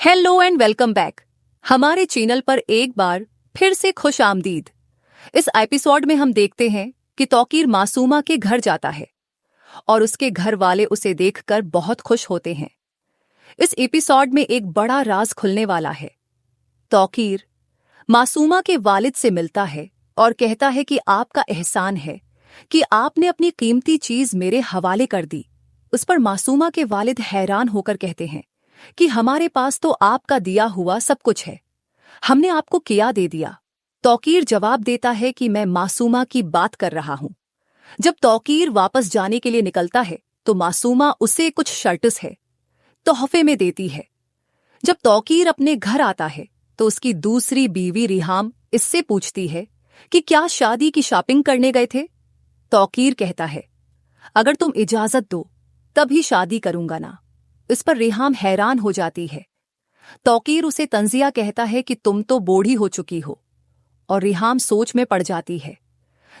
Hello and welcome back हमारे channel पर एक बार फिर से खुश आमदीद। इस एपिसोड में हम देखते हैं कि तौकीर मासूमा के घर जाता है और उसके घर वाले उसे देखकर बहुत खुश होते हैं। इस एपिसोड में एक बड़ा राज खुलने वाला है। तौकीर मासूमा के वालिद से मिलता है और कहता है कि आपका एहसान है कि आपने अपनी कीमती चीज मेरे हवाले कर दी। उस पर मासूमा के वालिद हैरान होकर कहते हैं कि हमारे पास तो आपका दिया हुआ सब कुछ है, हमने आपको क्या दे दिया। तौकीर जवाब देता है कि मैं मासूमा की बात कर रहा हूं। जब तौकीर वापस जाने के लिए निकलता है तो मासूमा उसे कुछ शर्ट्स है तोहफे में देती है। जब तौकीर अपने घर आता है तो उसकी दूसरी बीवी रिहाम इससे पूछती है कि क्या शादी की शॉपिंग करने गए थे। तौकीर कहता है अगर तुम इजाजत दो तभी शादी करूंगा ना। इस पर रिहाम हैरान हो जाती है। तौकीर उसे तंजिया कहता है कि तुम तो बूढ़ी हो चुकी हो, और रिहाम सोच में पड़ जाती है।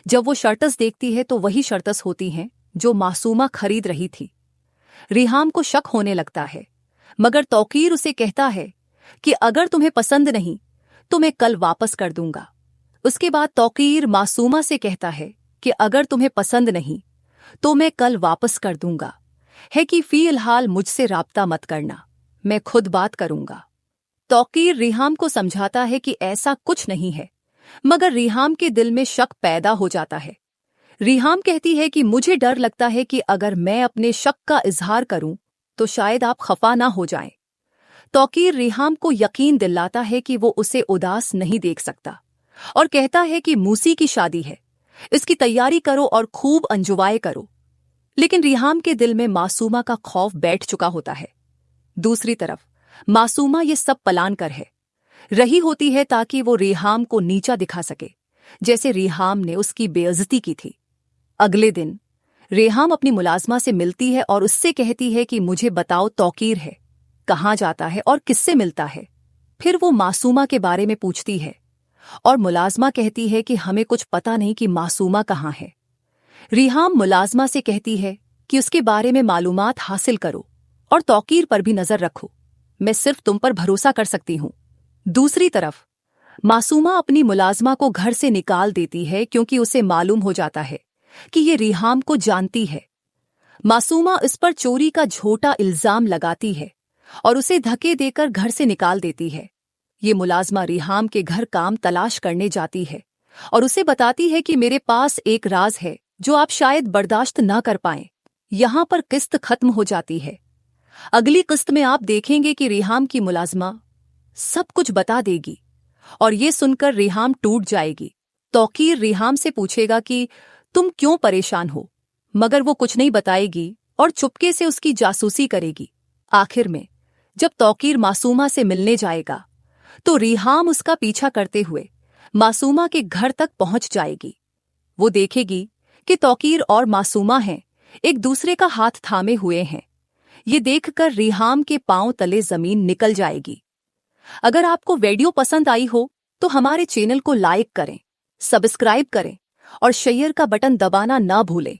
जब वो शर्टस देखती है तो वही शर्टस होती हैं जो मासूमा खरीद रही थी। रिहाम को शक होने लगता है, मगर तौकीर उसे कहता है कि अगर तुम्हें पसंद नहीं तो मैं कल वापस कर दूंगा। उसके बाद तौकीर मासूमा से कहता है कि अगर तुम्हें पसंद नहीं तो मैं कल वापस कर दूंगा, है कि फिलहाल मुझसे राब्ता मत करना, मैं खुद बात करूंगा। तौकीर रिहाम को समझाता है कि ऐसा कुछ नहीं है, मगर रिहाम के दिल में शक पैदा हो जाता है। रिहाम कहती है कि मुझे डर लगता है कि अगर मैं अपने शक का इजहार करूं तो शायद आप खफा ना हो जाएं। तौकीर रिहाम को यकीन दिलाता है कि वो उसे उदास नहीं देख सकता और कहता है कि मूसी की शादी है, इसकी तैयारी करो और खूब एंजॉय करो। लेकिन रिहाम के दिल में मासूमा का खौफ बैठ चुका होता है। दूसरी तरफ मासूमा ये सब प्लान कर रही होती है ताकि वो रिहाम को नीचा दिखा सके, जैसे रिहाम ने उसकी बेइज्जती की थी। अगले दिन रिहाम अपनी मुलाजमा से मिलती है और उससे कहती है कि मुझे बताओ तौकीर है, कहाँ जाता है और किससे मिलता है। फिर वो मासूमा के बारे में पूछती है और मुलाजमा कहती है कि हमें कुछ पता नहीं कि मासूमा कहाँ है। रिहाम मुलाजमा से कहती है कि उसके बारे में मालूमात हासिल करो और तौकीर पर भी नजर रखो, मैं सिर्फ तुम पर भरोसा कर सकती हूं। दूसरी तरफ मासूमा अपनी मुलाजमा को घर से निकाल देती है क्योंकि उसे मालूम हो जाता है कि ये रिहाम को जानती है। मासूमा इस पर चोरी का झूठा इल्जाम लगाती है और उसे धक्के देकर घर से निकाल देती है। ये मुलाजमा रिहाम के घर काम तलाश करने जाती है और उसे बताती है कि मेरे पास एक राज है जो आप शायद बर्दाश्त न कर पाएं। यहां पर किस्त खत्म हो जाती है। अगली किस्त में आप देखेंगे कि रिहाम की मुलाजमा सब कुछ बता देगी और ये सुनकर रिहाम टूट जाएगी। तौकीर रिहाम से पूछेगा कि तुम क्यों परेशान हो, मगर वो कुछ नहीं बताएगी और चुपके से उसकी जासूसी करेगी। आखिर में जब तौकीर मासूमा से मिलने जाएगा तो रिहाम उसका पीछा करते हुए मासूमा के घर तक पहुंच जाएगी। वो देखेगी कि तौकीर और मासूमा हैं, एक दूसरे का हाथ थामे हुए हैं। ये देखकर रिहाम के पांव तले जमीन निकल जाएगी। अगर आपको वीडियो पसंद आई हो तो हमारे चैनल को लाइक करें, सब्सक्राइब करें और शेयर का बटन दबाना ना भूलें।